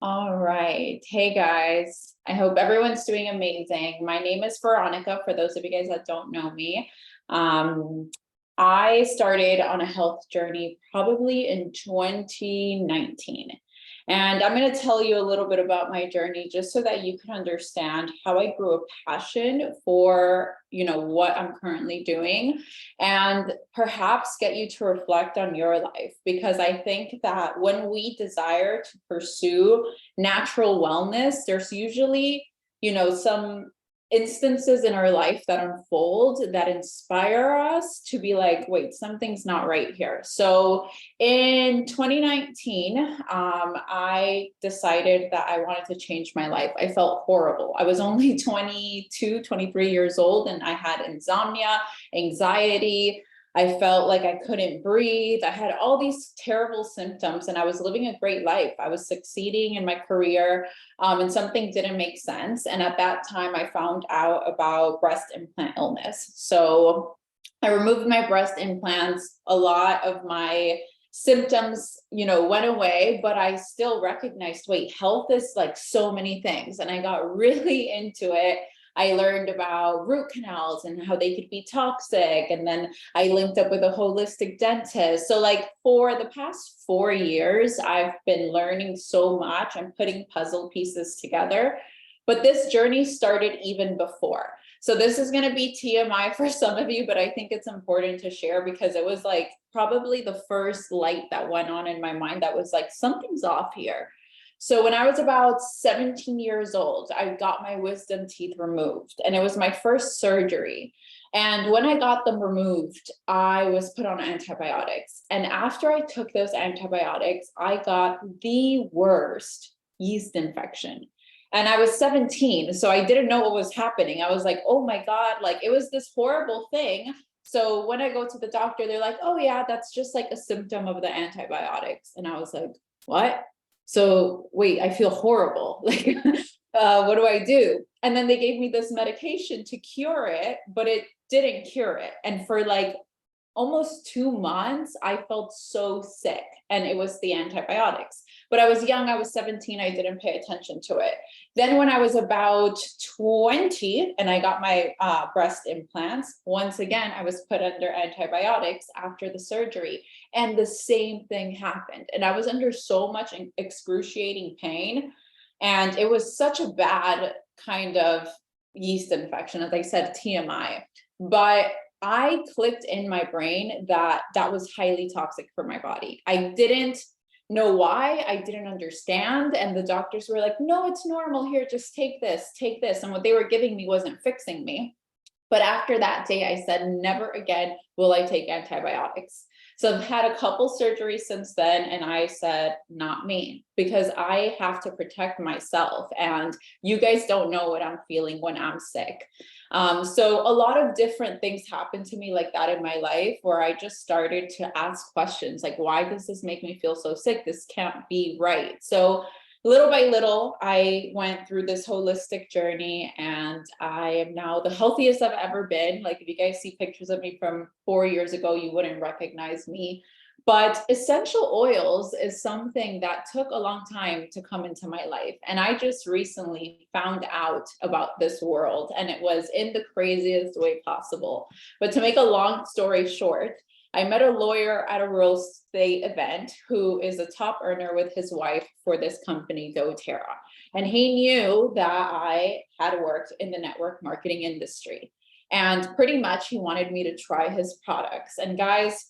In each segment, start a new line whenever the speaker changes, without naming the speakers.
All right. Hey guys. I hope everyone's doing amazing. My name is Veronica, for those of you guys that don't know me. Um, I started on a health journey probably in 2019. And I'm going to tell you a little bit about my journey just so that you can understand how I grew a passion for, what I'm currently doing, and perhaps get you to reflect on your life. Because I think that when we desire to pursue natural wellness, there's usually, some instances in our life that unfold that inspire us to be like, wait, something's not right here. So in 2019, I decided that I wanted to change my life. I felt horrible. I was only 22, 23 years old, and I had insomnia, anxiety. I felt like I couldn't breathe. I had all these terrible symptoms, and I was living a great life. I was succeeding in my career, and something didn't make sense. And at that time, I found out about breast implant illness. So I removed my breast implants. A lot of my symptoms, went away, but I still recognized, wait, health is like so many things. And I got really into it. I learned about root canals and how they could be toxic. And then I linked up with a holistic dentist. So like for the past 4 years, I've been learning so much. I'm putting puzzle pieces together, but this journey started even before. So this is going to be TMI for some of you, but I think it's important to share because it was like probably the first light that went on in my mind that was like, something's off here. So when I was about 17 years old, I got my wisdom teeth removed, and it was my first surgery. And when I got them removed, I was put on antibiotics. And after I took those antibiotics, I got the worst yeast infection. And I was 17, so I didn't know what was happening. I was like, oh my God, like it was this horrible thing. So when I go to the doctor, they're like, oh yeah, that's just like a symptom of the antibiotics. And I was like, what? So wait, I feel horrible. Like, what do I do? And then they gave me this medication to cure it, but it didn't cure it. And for like almost 2 months, I felt so sick, and it was the antibiotics. But I was young, I was 17, I didn't pay attention to it. Then when I was about 20 and I got my breast implants, once again, I was put under antibiotics after the surgery, and the same thing happened. And I was under so much excruciating pain, and it was such a bad kind of yeast infection, as I said, TMI. But I clicked in my brain that that was highly toxic for my body. I didn't know why, I didn't understand. And the doctors were like, no, it's normal. Here, just take this, take this. And what they were giving me wasn't fixing me. But after that day, I said, never again will I take antibiotics. So I've had a couple surgeries since then, and I said, not me, because I have to protect myself. And you guys don't know what I'm feeling when I'm sick. So a lot of different things happened to me like that in my life, where I just started to ask questions like, why does this make me feel so sick? This can't be right. So little by little, I went through this holistic journey, and I am now the healthiest I've ever been. Like if you guys see pictures of me from 4 years ago, you wouldn't recognize me. But essential oils is something that took a long time to come into my life. And I just recently found out about this world, and it was in the craziest way possible. But to make a long story short, I met a lawyer at a real estate event who is a top earner with his wife for this company, dōTERRA. And he knew that I had worked in the network marketing industry. And pretty much he wanted me to try his products. And guys,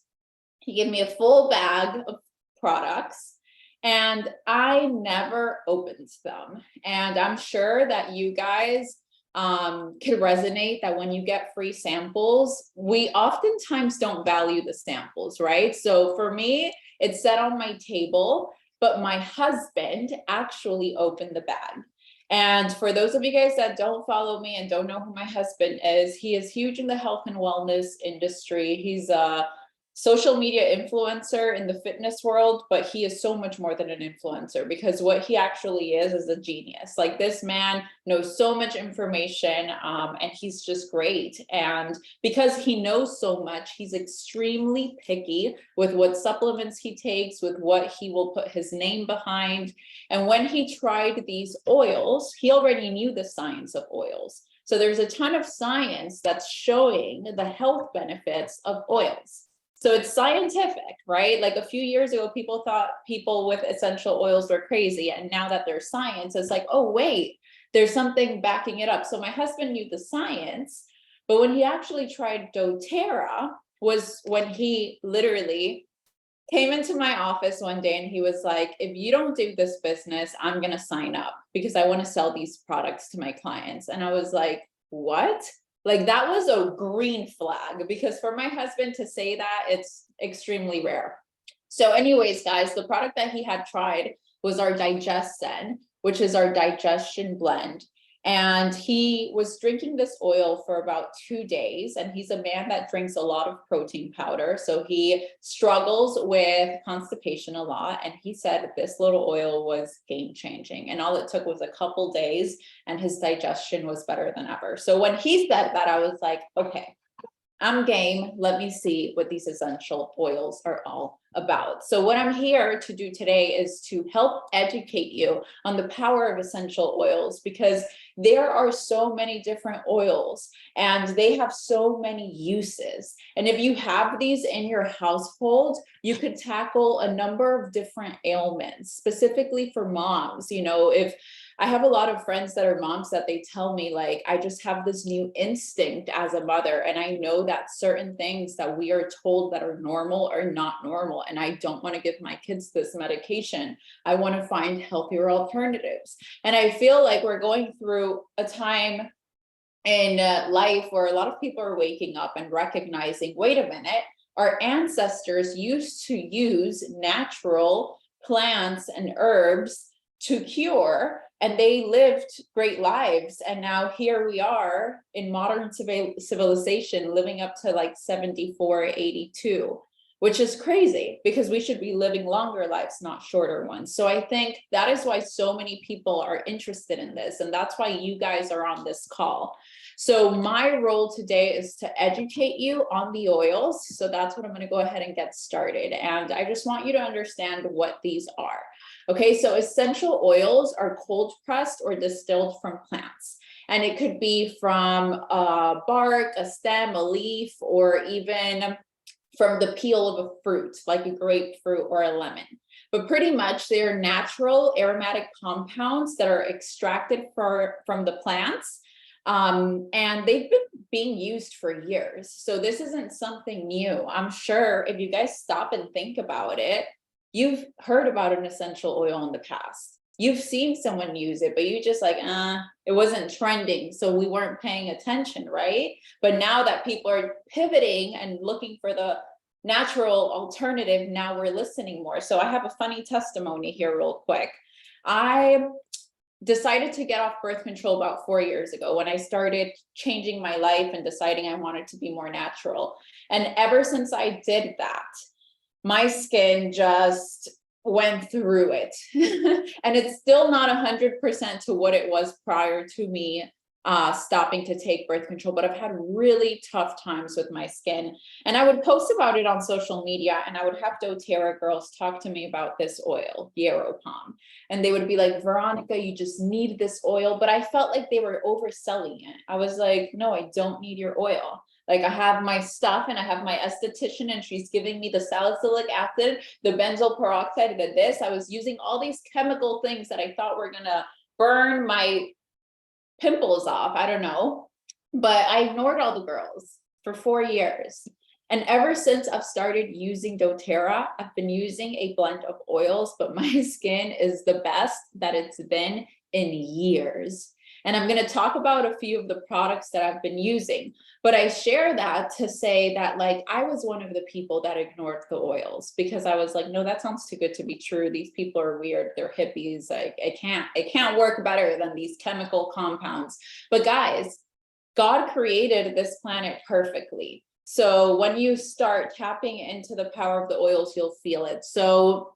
he gave me a full bag of products, and I never opened them. And I'm sure that you guys could resonate that when you get free samples, we oftentimes don't value the samples, right? So for me, it's set on my table, but my husband actually opened the bag. And for those of you guys that don't follow me and don't know who my husband is, he is huge in the health and wellness industry. He's a social media influencer in the fitness world, but he is so much more than an influencer, because what he actually is a genius. Like, this man knows so much information, and he's just great. And because he knows so much, he's extremely picky with what supplements he takes, with what he will put his name behind. And when he tried these oils, he already knew the science of oils. So there's a ton of science that's showing the health benefits of oils. So it's scientific, right? Like, a few years ago, people thought people with essential oils were crazy. And now that there's science, it's like, oh, wait, there's something backing it up. So my husband knew the science, but when he actually tried dōTERRA was when he literally came into my office one day and he was like, if you don't do this business, I'm going to sign up because I want to sell these products to my clients. And I was like, what? Like, that was a green flag, because for my husband to say that, it's extremely rare. So anyways, guys, the product that he had tried was our DigestZen, which is our digestion blend. And he was drinking this oil for about 2 days. And he's a man that drinks a lot of protein powder. So he struggles with constipation a lot. And he said this little oil was game changing. And all it took was a couple days and his digestion was better than ever. So when he said that, I was like, okay, I'm game. Let me see what these essential oils are all about. So what I'm here to do today is to help educate you on the power of essential oils, because there are so many different oils and they have so many uses. And if you have these in your household, you could tackle a number of different ailments, specifically for moms. You know, if I have a lot of friends that are moms that they tell me, like, I just have this new instinct as a mother. And I know that certain things that we are told that are normal are not normal. And I don't want to give my kids this medication. I want to find healthier alternatives. And I feel like we're going through a time in life where a lot of people are waking up and recognizing, wait a minute, our ancestors used to use natural plants and herbs to cure, and they lived great lives. And now here we are in modern civilization living up to like 74, 82, which is crazy, because we should be living longer lives, not shorter ones. So I think that is why so many people are interested in this. And that's why you guys are on this call. So my role today is to educate you on the oils. So that's what I'm going to go ahead and get started. And I just want you to understand what these are. Okay, so essential oils are cold pressed or distilled from plants. And it could be from a bark, a stem, a leaf, or even from the peel of a fruit, like a grapefruit or a lemon. But pretty much they're natural aromatic compounds that are extracted from the plants. And they've been being used for years. So this isn't something new. I'm sure if you guys stop and think about it, you've heard about an essential oil in the past. You've seen someone use it, but you just like, it wasn't trending, so we weren't paying attention, right? But now that people are pivoting and looking for the natural alternative, now we're listening more. So I have a funny testimony here real quick. I decided to get off birth control about 4 years ago when I started changing my life and deciding I wanted to be more natural. And ever since I did that, my skin just went through it. And it's still not 100% to what it was prior to me stopping to take birth control, but I've had really tough times with my skin. And I would post about it on social media, and I would have dōTERRA girls talk to me about this oil, yarrow palm. And they would be like, Veronica, you just need this oil. But I felt like they were overselling it. I was like, no, I don't need your oil. Like, I have my stuff and I have my esthetician and she's giving me the salicylic acid, the benzoyl peroxide, the this. I was using all these chemical things that I thought were gonna burn my pimples off. I don't know. But I ignored all the girls for 4 years. And ever since I've started using dōTERRA, I've been using a blend of oils, but my skin is the best that it's been in years. And I'm going to talk about a few of the products that I've been using, but I share that to say that, like, I was one of the people that ignored the oils because I was like, no, that sounds too good to be true. These people are weird. They're hippies. Like, it can't work better than these chemical compounds. But guys, God created this planet perfectly. So when you start tapping into the power of the oils, you'll feel it. So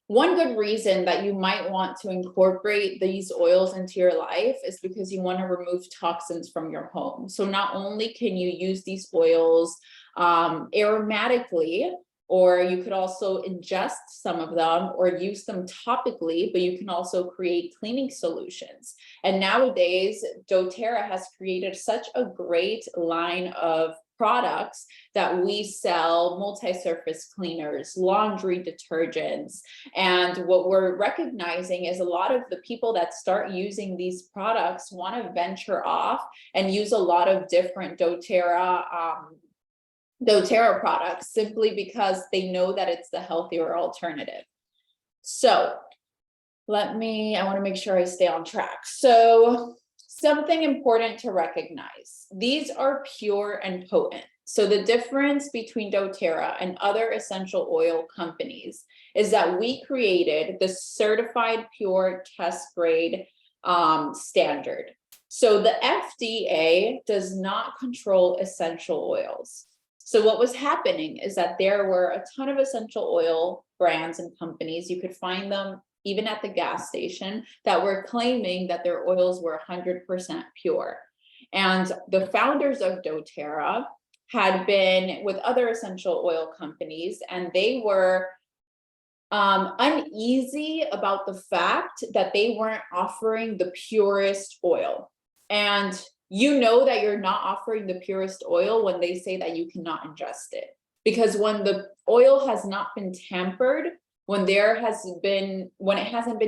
one good reason that you might want to incorporate these oils into your life is because you want to remove toxins from your home. So not only can you use these oils aromatically, or you could also ingest some of them or use them topically, but you can also create cleaning solutions. And nowadays, doTERRA has created such a great line of products that we sell: multi-surface cleaners, laundry detergents. And what we're recognizing is a lot of the people that start using these products want to venture off and use a lot of different doTERRA products, simply because they know that it's the healthier alternative. So I want to make sure I stay on track. So something important to recognize: these are pure and potent. So the difference between doTERRA and other essential oil companies is that we created the certified pure test grade standard. So the FDA does not control essential oils. So what was happening is that there were a ton of essential oil brands and companies, you could find them even at the gas station, that were claiming that their oils were 100% pure. And the founders of doTERRA had been with other essential oil companies, and they were uneasy about the fact that they weren't offering the purest oil. And you know that you're not offering the purest oil when they say that you cannot ingest it. Because when the oil has not been tampered, when it hasn't been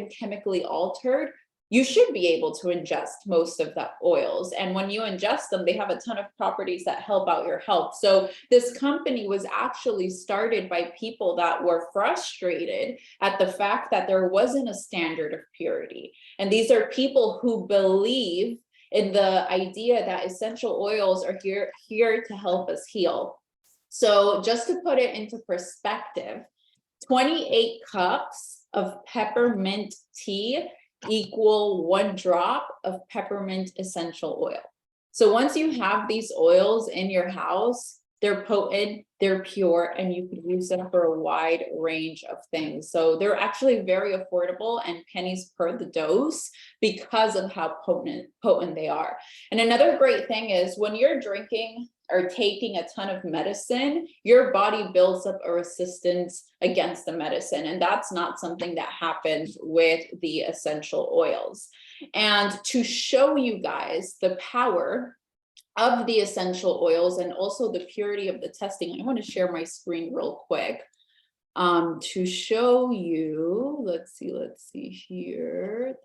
chemically altered, you should be able to ingest most of the oils. And when you ingest them, they have a ton of properties that help out your health. So this company was actually started by people that were frustrated at the fact that there wasn't a standard of purity. And these are people who believe in the idea that essential oils are here to help us heal. So just to put it into perspective, 28 cups of peppermint tea equal 1 drop of peppermint essential oil. So once you have these oils in your house, they're potent, they're pure, and you can use them for a wide range of things. So they're actually very affordable and pennies per the dose because of how potent they are. And another great thing is when you're drinking or taking a ton of medicine, your body builds up a resistance against the medicine. And that's not something that happens with the essential oils. And to show you guys the power of the essential oils and also the purity of the testing, I want to share my screen real quick to show you. Let's see here.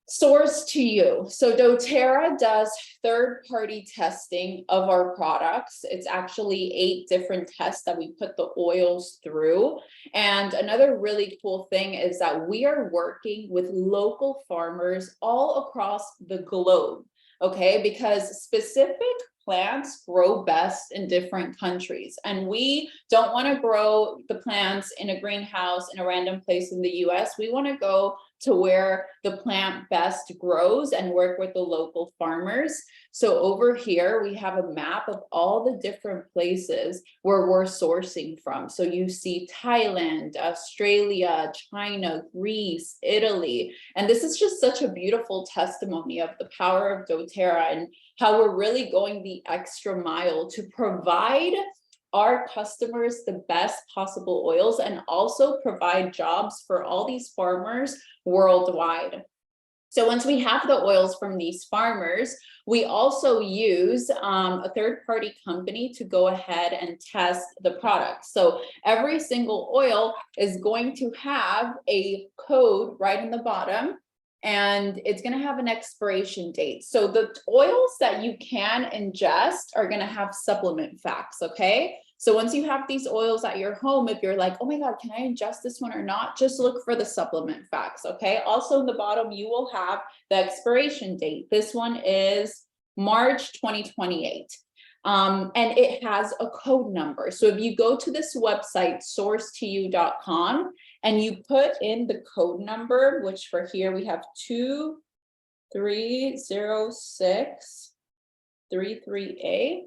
Source to you. So doTERRA does third-party testing of our products. It's actually 8 different tests that we put the oils through. And another really cool thing is that we are working with local farmers all across the globe. Okay, because specific plants grow best in different countries. And we don't want to grow the plants in a greenhouse in a random place in the US. We want to go to where the plant best grows and work with the local farmers. So over here, we have a map of all the different places where we're sourcing from. So you see Thailand, Australia, China, Greece, Italy. And this is just such a beautiful testimony of the power of doTERRA and how we're really going the extra mile to provide our customers the best possible oils and also provide jobs for all these farmers worldwide. So once we have the oils from these farmers, we also use a third-party company to go ahead and test the product. So every single oil is going to have a code right in the bottom, and it's going to have an expiration date. So the oils that you can ingest are going to have supplement facts, okay? So once you have these oils at your home, if you're like, oh my God, can I ingest this one or not? Just look for the supplement facts, okay? Also in the bottom, you will have the expiration date. This one is March 2028. And it has a code number. So if you go to this website, sourcetoyou.com, and you put in the code number, which for here we have 2306. 33A.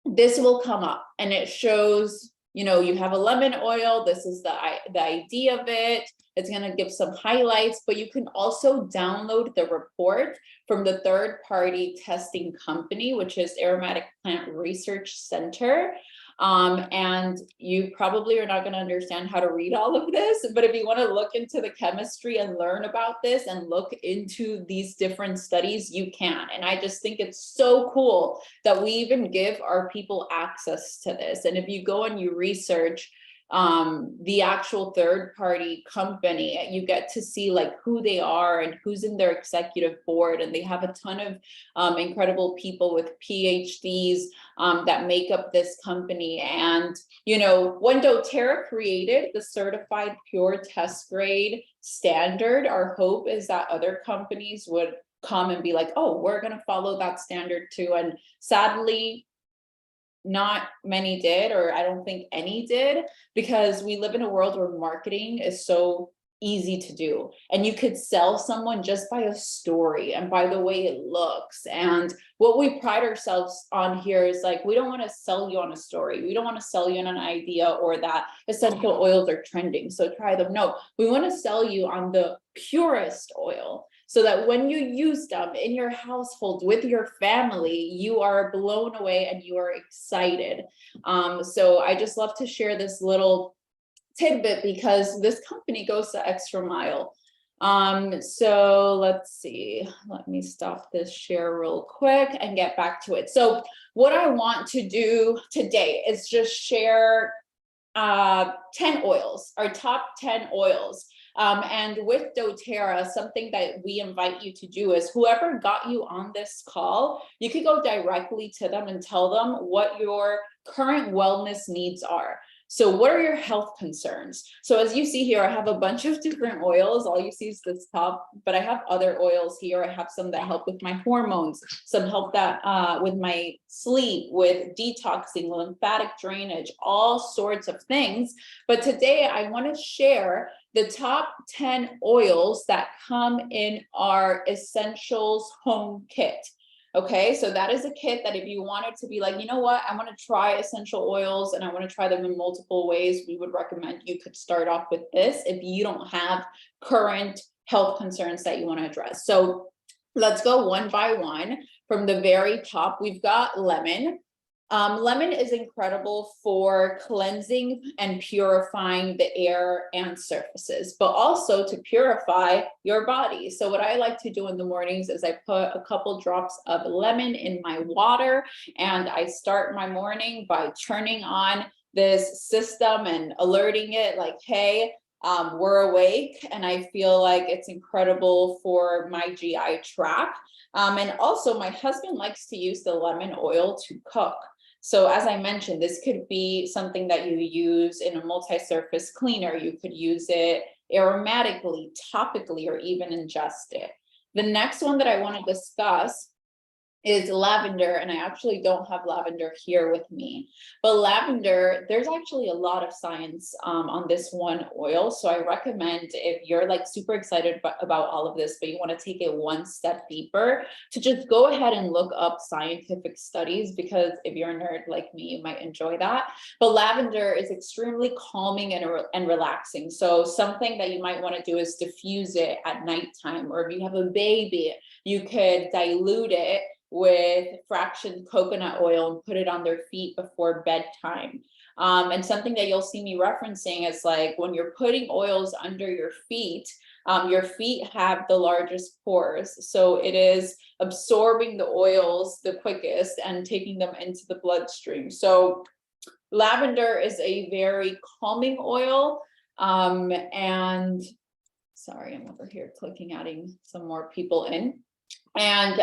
This will come up and it shows, you know, you have a lemon oil. This is the idea of it. It's going to give some highlights, but you can also download the report from the third-party testing company, which is Aromatic Plant Research Center. And you probably are not going to understand how to read all of this, but if you want to look into the chemistry and learn about this and look into these different studies, you can. And I just think it's so cool that we even give our people access to this. And if you go and you research the actual third-party company, you get to see like who they are and who's in their executive board, and they have a ton of incredible people with PhDs that make up this company. And you know, when dōTERRA created the certified pure test grade standard, our hope is that other companies would come and be like, oh, we're going to follow that standard too. And sadly, not many did, or I don't think any did, because we live in a world where marketing is so easy to do, and you could sell someone just by a story and by the way it looks. And what we pride ourselves on here is like, we don't want to sell you on a story, we don't want to sell you on an idea or that essential oils are trending, so try them. No, we want to sell you on the purest oil, so that when you use them in your household with your family, you are blown away and you are excited. So I just love to share this little tidbit because this company goes the extra mile. So let's see, let me stop this share real quick and get back to it. So what I want to do today is just share 10 oils, our top 10 oils. And with dōTERRA, something that we invite you to do is whoever got you on this call, you could go directly to them and tell them what your current wellness needs are. So what are your health concerns? So as you see here, I have a bunch of different oils. All you see is this top, but I have other oils here. I have some that help with my hormones, some help that with my sleep, with detoxing, lymphatic drainage, all sorts of things. But today I want to share the top 10 oils that come in our essentials home kit. Okay, so that is a kit that if you wanted to be like, you know what, I want to try essential oils and I want to try them in multiple ways, we would recommend you could start off with this if you don't have current health concerns that you want to address. So let's go one by one. From the very top, we've got lemon. Lemon is incredible for cleansing and purifying the air and surfaces, but also to purify your body. So what I like to do in the mornings is I put a couple drops of lemon in my water, and I start my morning by turning on this system and alerting it like, hey, we're awake. And I feel like it's incredible for my GI tract. And also my husband likes to use the lemon oil to cook. So as I mentioned, this could be something that you use in a multi-surface cleaner. You could use it aromatically, topically, or even ingest it. The next one that I want to discuss is lavender, and I actually don't have lavender here with me, but lavender, there's actually a lot of science on this one oil. So I recommend, if you're like super excited about all of this, but you want to take it one step deeper, to just go ahead and look up scientific studies, because if you're a nerd like me, you might enjoy that. But lavender is extremely calming and relaxing. So something that you might want to do is diffuse it at nighttime, or if you have a baby, you could dilute it with fractioned coconut oil and put it on their feet before bedtime. And something that you'll see me referencing is like when you're putting oils under your feet have the largest pores. So it is absorbing the oils the quickest and taking them into the bloodstream. So lavender is a very calming oil. And sorry, I'm over here clicking, adding some more people in. And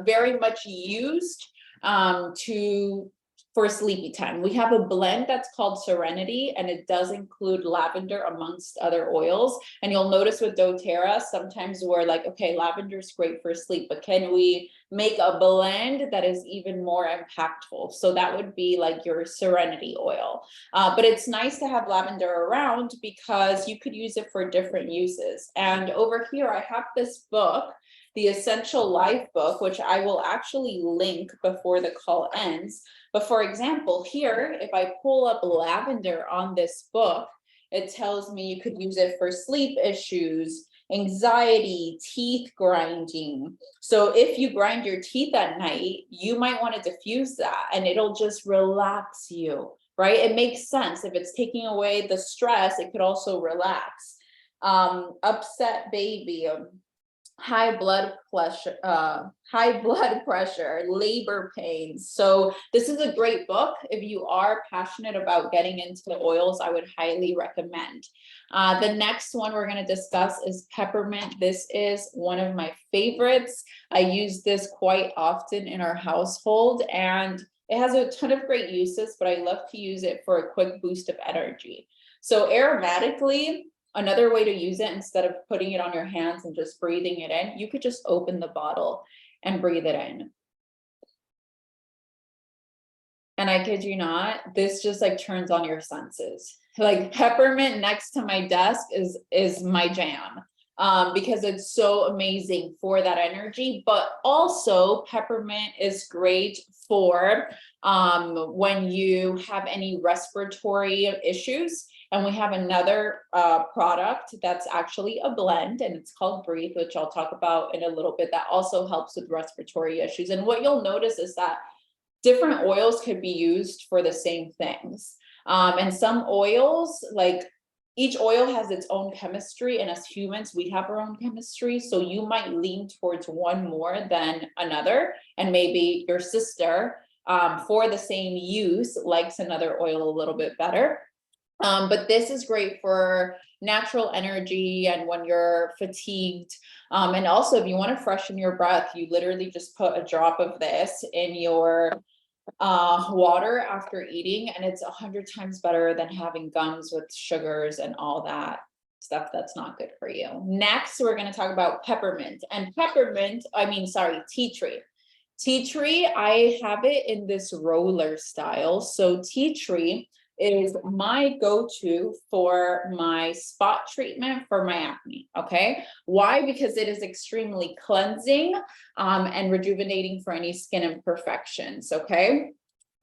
very much used to for sleepy time. We have a blend that's called Serenity, and it does include lavender amongst other oils. And you'll notice with doTERRA, sometimes we're like, okay, lavender is great for sleep, but can we make a blend that is even more impactful? So that would be like your Serenity oil. But it's nice to have lavender around because you could use it for different uses. And over here, I have this book, the Essential Life book, which I will actually link before the call ends. But for example, here, if I pull up lavender on this book, it tells me you could use it for sleep issues, anxiety, teeth grinding. So if you grind your teeth at night, you might want to diffuse that and it'll just relax you, right? It makes sense. If it's taking away the stress, it could also relax. Upset baby, high blood pressure, labor pains. So this is a great book. If you are passionate about getting into the oils, I would highly recommend. The next one we're going to discuss is peppermint. This is one of my favorites. I use this quite often in our household, and it has a ton of great uses, but I love to use it for a quick boost of energy. So aromatically, another way to use it, instead of putting it on your hands and just breathing it in, you could just open the bottle and breathe it in. And I kid you not, this just like turns on your senses. Like peppermint next to my desk is my jam. Because it's so amazing for that energy, but also peppermint is great for when you have any respiratory issues. And we have another product that's actually a blend, and it's called Breathe, which I'll talk about in a little bit, that also helps with respiratory issues. And what you'll notice is that different oils could be used for the same things. And some oils, like each oil has its own chemistry, and as humans, we have our own chemistry. So you might lean towards one more than another, and maybe your sister, for the same use, likes another oil a little bit better. But this is great for natural energy and when you're fatigued. And also, if you want to freshen your breath, you literally just put a drop of this in your water after eating, and it's 100 times better than having gums with sugars and all that stuff that's not good for you. Next, we're going to talk about peppermint. And tea tree. Tea tree, I have it in this roller style. So tea tree is my go-to for my spot treatment for my acne. Okay, why? Because it is extremely cleansing and rejuvenating for any skin imperfections. Okay,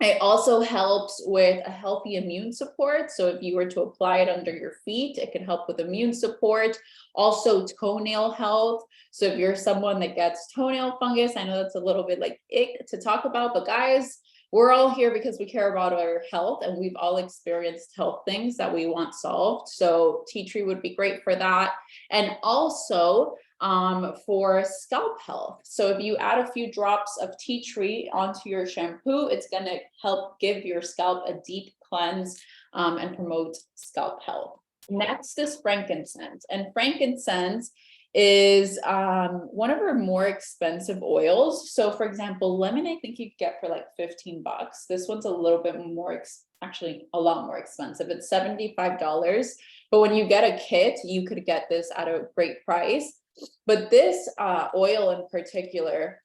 it also helps with a healthy immune support. So if you were to apply it under your feet, it can help with immune support. Also toenail health. So if you're someone that gets toenail fungus, I know that's a little bit like ick to talk about, but guys, we're all here because we care about our health, and we've all experienced health things that we want solved. So tea tree would be great for that. And also for scalp health. So if you add a few drops of tea tree onto your shampoo, it's going to help give your scalp a deep cleanse and promote scalp health. Next is frankincense. And frankincense is one of our more expensive oils. So for example, lemon, I think you could get for like $15. This one's a little bit more, actually a lot more expensive. It's $75. But when you get a kit, you could get this at a great price. But this oil in particular,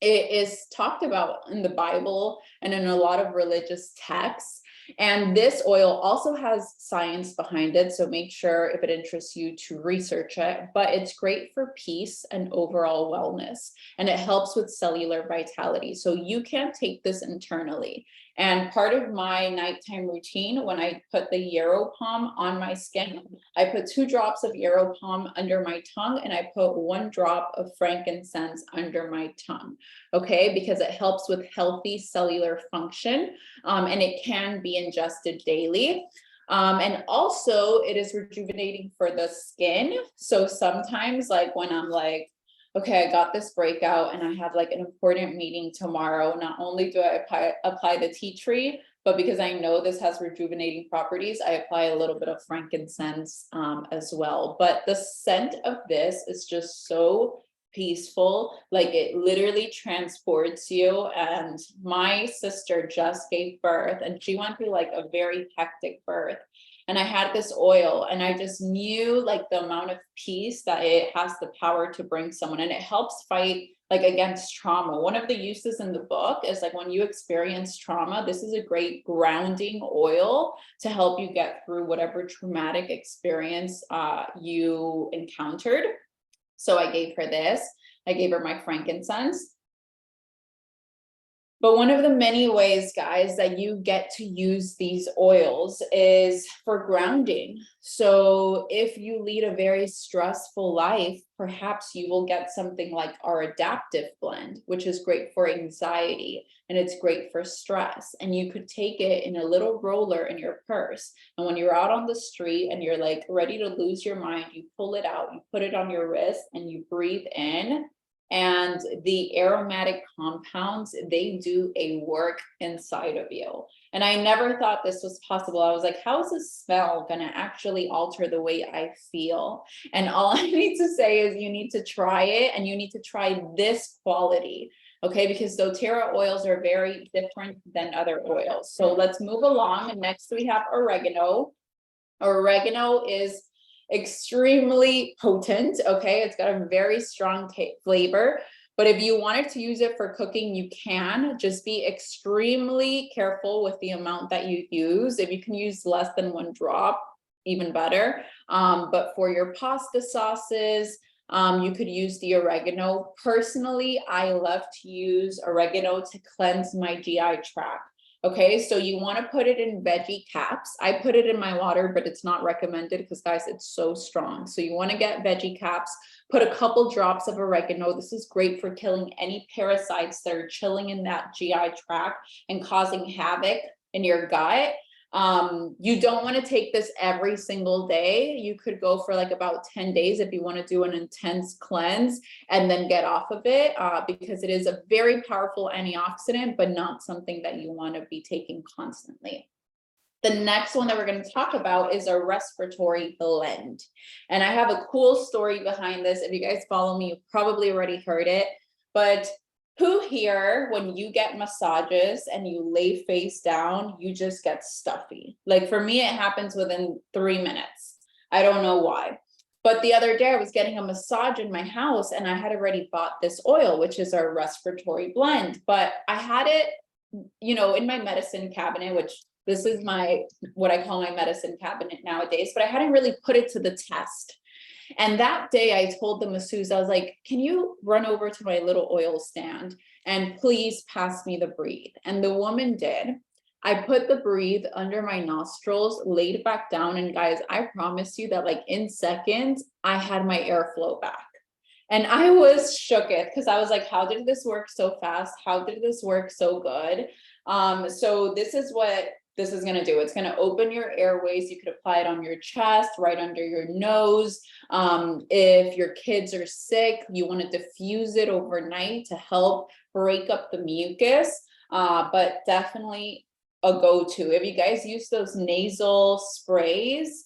it is talked about in the Bible and in a lot of religious texts. And this oil also has science behind it, so make sure, if it interests you, to research it. But it's great for peace and overall wellness, and it helps with cellular vitality. So you can take this internally. And part of my nighttime routine, when I put the Yarrow Palm on my skin, I put 2 drops of Yarrow Palm under my tongue, and I put 1 drop of frankincense under my tongue. Okay, because it helps with healthy cellular function, and it can be ingested daily. And also it is rejuvenating for the skin. So sometimes, like when I'm like, okay, I got this breakout and I have like an important meeting tomorrow, not only do I apply the tea tree, but because I know this has rejuvenating properties, I apply a little bit of frankincense as well. But the scent of this is just so peaceful. Like it literally transports you. And my sister just gave birth and she went through like a very hectic birth. And I had this oil and I just knew like the amount of peace that it has the power to bring someone, and it helps fight like against trauma. One of the uses in the book is like when you experience trauma, this is a great grounding oil to help you get through whatever traumatic experience you encountered. So I gave her this. I gave her my frankincense. But one of the many ways, guys, that you get to use these oils is for grounding. So if you lead a very stressful life, perhaps you will get something like our adaptive blend, which is great for anxiety and it's great for stress. And you could take it in a little roller in your purse. And when you're out on the street and you're like ready to lose your mind, you pull it out, you put it on your wrist and you breathe in. And the aromatic compounds, they do a work inside of you. And I never thought this was possible. I was like, how is this smell going to actually alter the way I feel? And all I need to say is you need to try it, and you need to try this quality. Okay, because doTERRA oils are very different than other oils. So let's move along. And next we have oregano. Oregano is extremely potent. Okay, it's got a very strong flavor, but if you wanted to use it for cooking, you can. Just be extremely careful with the amount that you use. If you can use less than 1 drop, even better. But for your pasta sauces, you could use the oregano. Personally, I love to use oregano to cleanse my GI tract. Okay, so you want to put it in veggie caps. I put it in my water, but it's not recommended because, guys, it's so strong. So you want to get veggie caps, put a couple drops of oregano. This is great for killing any parasites that are chilling in that GI tract and causing havoc in your gut. You don't want to take this every single day. You could go for like about 10 days if you want to do an intense cleanse and then get off of it, because it is a very powerful antioxidant, but not something that you want to be taking constantly. The next one that we're going to talk about is a respiratory blend. And I have a cool story behind this. If you guys follow me, you've probably already heard it, but who here, when you get massages and you lay face down, you just get stuffy? Like for me, it happens within 3 minutes. I don't know why. But the other day I was getting a massage in my house and I had already bought this oil, which is our respiratory blend, but I had it, you know, in my medicine cabinet, which this is my, what I call my medicine cabinet nowadays, but I hadn't really put it to the test. And that day I told the masseuse, I was like, can you run over to my little oil stand and please pass me the breathe? And the woman did. I put the breathe under my nostrils, laid it back down. And guys, I promise you that like in seconds, I had my airflow back. And I was shooketh because I was like, how did this work so fast? How did this work so good? So this is what this is going to do. It's going to open your airways. You could apply it on your chest, right under your nose. If your kids are sick, you want to diffuse it overnight to help break up the mucus. But definitely a go-to. If you guys use those nasal sprays,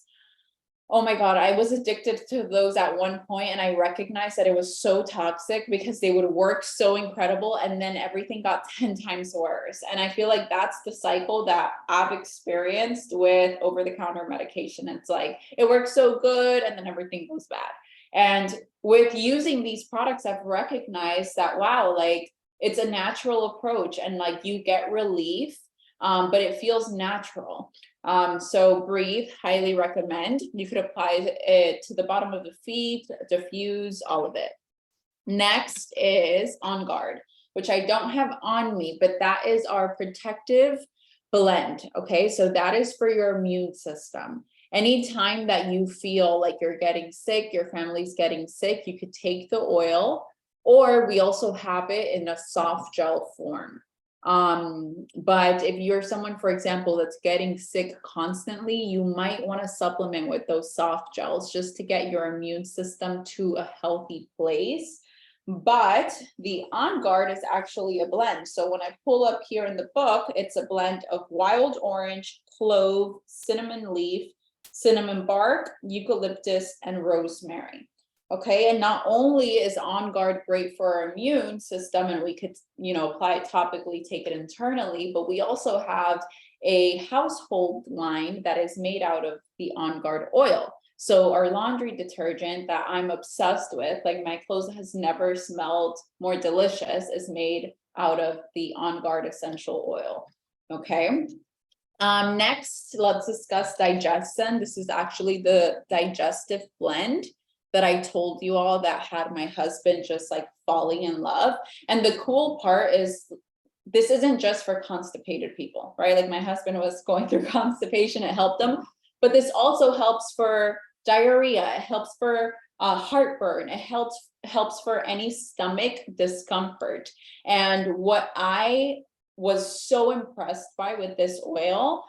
oh my God, I was addicted to those at one point, and I recognized that it was so toxic because they would work so incredible and then everything got 10 times worse. And I feel like that's the cycle that I've experienced with over-the-counter medication. It's like it works so good and then everything goes bad. And with using these products, I've recognized that, wow, like it's a natural approach and like you get relief, but it feels natural. So breathe, highly recommend. You could apply it to the bottom of the feet, diffuse, all of it. Next is On Guard, which I don't have on me, but that is our protective blend. Okay, so that is for your immune system. Anytime that you feel like you're getting sick, your family's getting sick, you could take the oil, or we also have it in a soft gel form. But if you're someone, for example, that's getting sick constantly, you might want to supplement with those soft gels just to get your immune system to a healthy place. But the On Guard is actually a blend. So when I pull up here in the book, it's a blend of wild orange, clove, cinnamon leaf, cinnamon bark, eucalyptus, and rosemary. Okay, and not only is On Guard great for our immune system, and we could, apply it topically, take it internally, but we also have a household line that is made out of the On Guard oil. So our laundry detergent that I'm obsessed with, like my clothes has never smelled more delicious, is made out of the On Guard essential oil. Okay. Next, let's discuss Digestin. This is actually the digestive blend that I told you all that had my husband just like falling in love. And the cool part is this isn't just for constipated people, right? Like my husband was going through constipation, it helped him, but this also helps for diarrhea, it helps for heartburn, it helps for any stomach discomfort. And what I was so impressed by with this oil,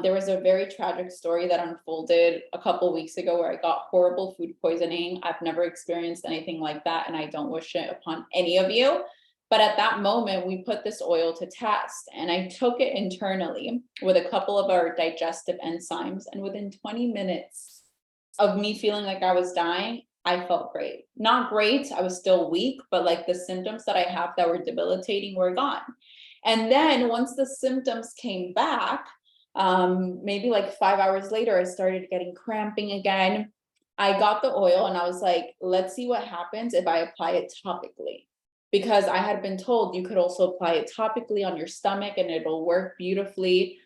there was a very tragic story that unfolded a couple weeks ago where I got horrible food poisoning. I've never experienced anything like that, and I don't wish it upon any of you. But at that moment, we put this oil to test, and I took it internally with a couple of our digestive enzymes. And within 20 minutes of me feeling like I was dying, I felt great. Not great, I was still weak, but like the symptoms that I have that were debilitating were gone. And then once the symptoms came back, maybe like 5 hours later, I started getting cramping again. I got the oil and I was like, let's see what happens if I apply it topically. Because I had been told you could also apply it topically on your stomach and it'll work beautifully.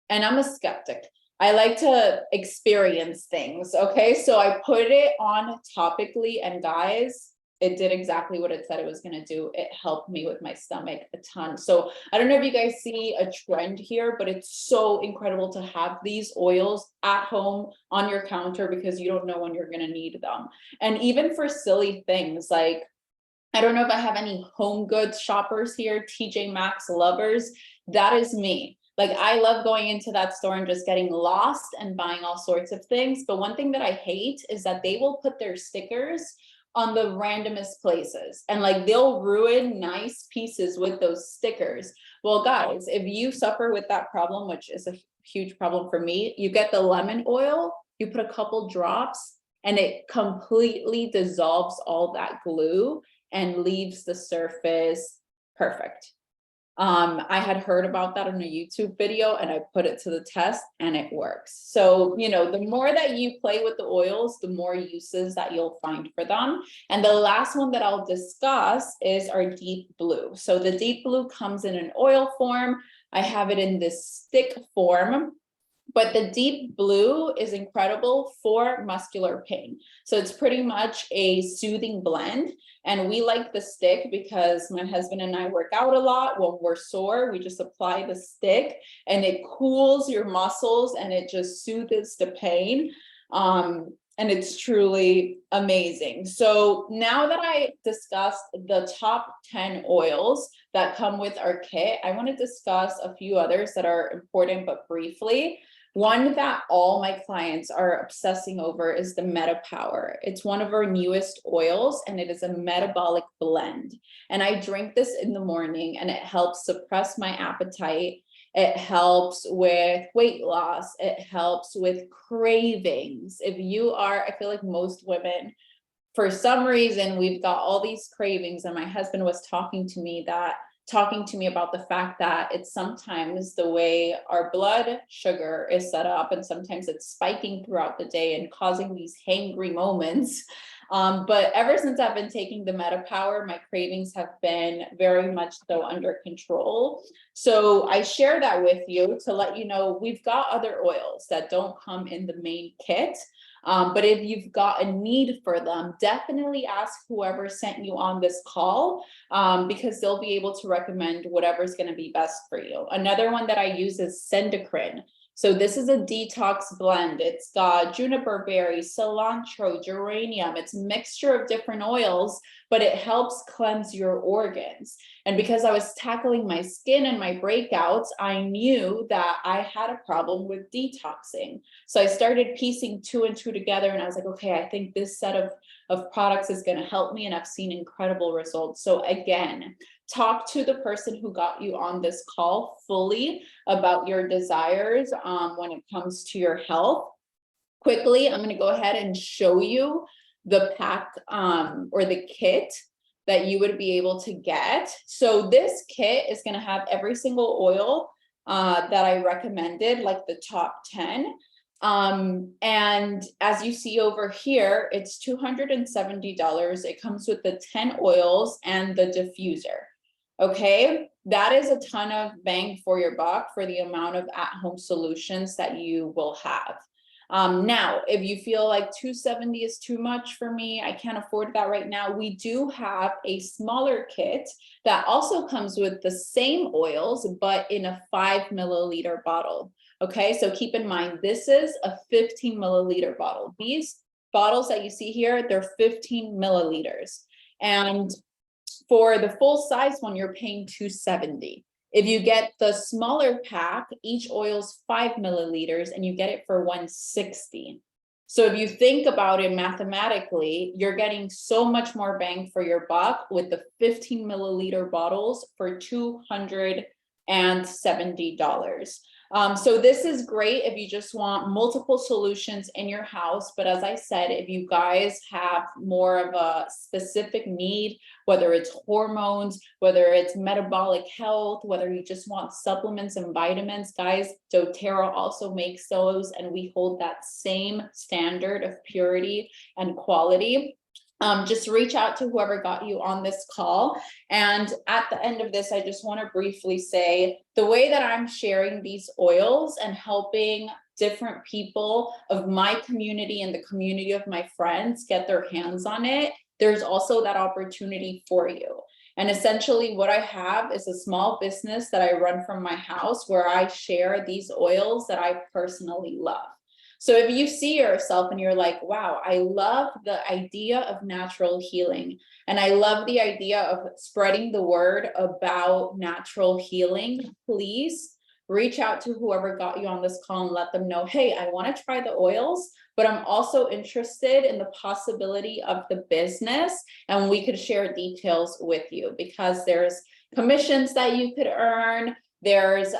And I'm a skeptic. I like to experience things. Okay. So I put it on topically, and guys, it did exactly what it said it was going to do. It helped me with my stomach a ton. So I don't know if you guys see a trend here, but it's so incredible to have these oils at home on your counter because you don't know when you're going to need them. And even for silly things like, I don't know if I have any home goods shoppers here, TJ Maxx lovers, that is me. Like I love going into that store and just getting lost and buying all sorts of things. But one thing that I hate is that they will put their stickers on the randomest places, and like they'll ruin nice pieces with those stickers. Well, guys, if you suffer with that problem, which is a huge problem for me, you get the lemon oil, you put a couple drops, and it completely dissolves all that glue and leaves the surface perfect. I had heard about that in a YouTube video and I put it to the test and it works. So, the more that you play with the oils, the more uses that you'll find for them. And the last one that I'll discuss is our deep blue. So the deep blue comes in an oil form. I have it in this stick form. But the deep blue is incredible for muscular pain. So it's pretty much a soothing blend. And we like the stick because my husband and I work out a lot. When we're sore, we just apply the stick and it cools your muscles and it just soothes the pain. And it's truly amazing. So now that I discussed the top 10 oils that come with our kit, I want to discuss a few others that are important, but briefly. One that all my clients are obsessing over is the Meta Power. It's one of our newest oils and it is a metabolic blend. And I drink this in the morning and it helps suppress my appetite. It helps with weight loss. It helps with cravings. If you are, I feel like most women, for some reason, we've got all these cravings. And my husband was talking to me about the fact that it's sometimes the way our blood sugar is set up, and sometimes it's spiking throughout the day and causing these hangry moments. But ever since I've been taking the Meta Power, my cravings have been very much so under control. So I share that with you to let you know we've got other oils that don't come in the main kit. But if you've got a need for them, definitely ask whoever sent you on this call, because they'll be able to recommend whatever's going to be best for you. Another one that I use is Sendocrine. So this is a detox blend. It's got juniper berry, cilantro, geranium. It's a mixture of different oils, but it helps cleanse your organs. And because I was tackling my skin and my breakouts, I knew that I had a problem with detoxing. So I started piecing two and two together and I was like, okay, I think this set of products is going to help me, and I've seen incredible results. So again, talk to the person who got you on this call fully about your desires when it comes to your health. Quickly, I'm going to go ahead and show you the pack or the kit that you would be able to get. So this kit is going to have every single oil that I recommended, like the top 10. And as you see over here, it's $270. It comes with the 10 oils and the diffuser. Okay, that is a ton of bang for your buck for the amount of at-home solutions that you will have. Now, if you feel like 270 is too much for me, I can't afford that right now, we do have a smaller kit that also comes with the same oils, but in a 5 milliliter bottle. Okay, so keep in mind, this is a 15 milliliter bottle. These bottles that you see here, they're 15 milliliters. And for the full size one, you're paying $270. If you get the smaller pack, each oil's 5 milliliters and you get it for $160. So if you think about it mathematically, you're getting so much more bang for your buck with the 15 milliliter bottles for $270. So this is great if you just want multiple solutions in your house. But as I said, if you guys have more of a specific need, whether it's hormones, whether it's metabolic health, whether you just want supplements and vitamins, guys, dōTERRA also makes those, and we hold that same standard of purity and quality. Just reach out to whoever got you on this call. And at the end of this, I just want to briefly say the way that I'm sharing these oils and helping different people of my community and the community of my friends get their hands on it, there's also that opportunity for you. And essentially what I have is a small business that I run from my house where I share these oils that I personally love. So if you see yourself and you're like, wow, I love the idea of natural healing, and I love the idea of spreading the word about natural healing, please reach out to whoever got you on this call and let them know, hey, I want to try the oils, but I'm also interested in the possibility of the business, and we could share details with you because there's commissions that you could earn. There's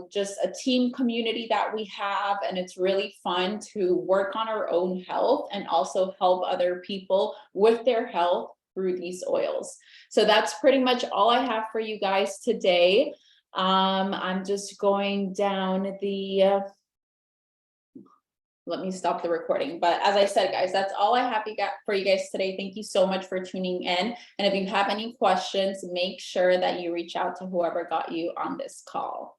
just a team community that we have, and it's really fun to work on our own health and also help other people with their health through these oils. So that's pretty much all I have for you guys today. I'm just going down the, let me stop the recording. But as I said, guys, that's all I have for you guys today. Thank you so much for tuning in. And if you have any questions, make sure that you reach out to whoever got you on this call.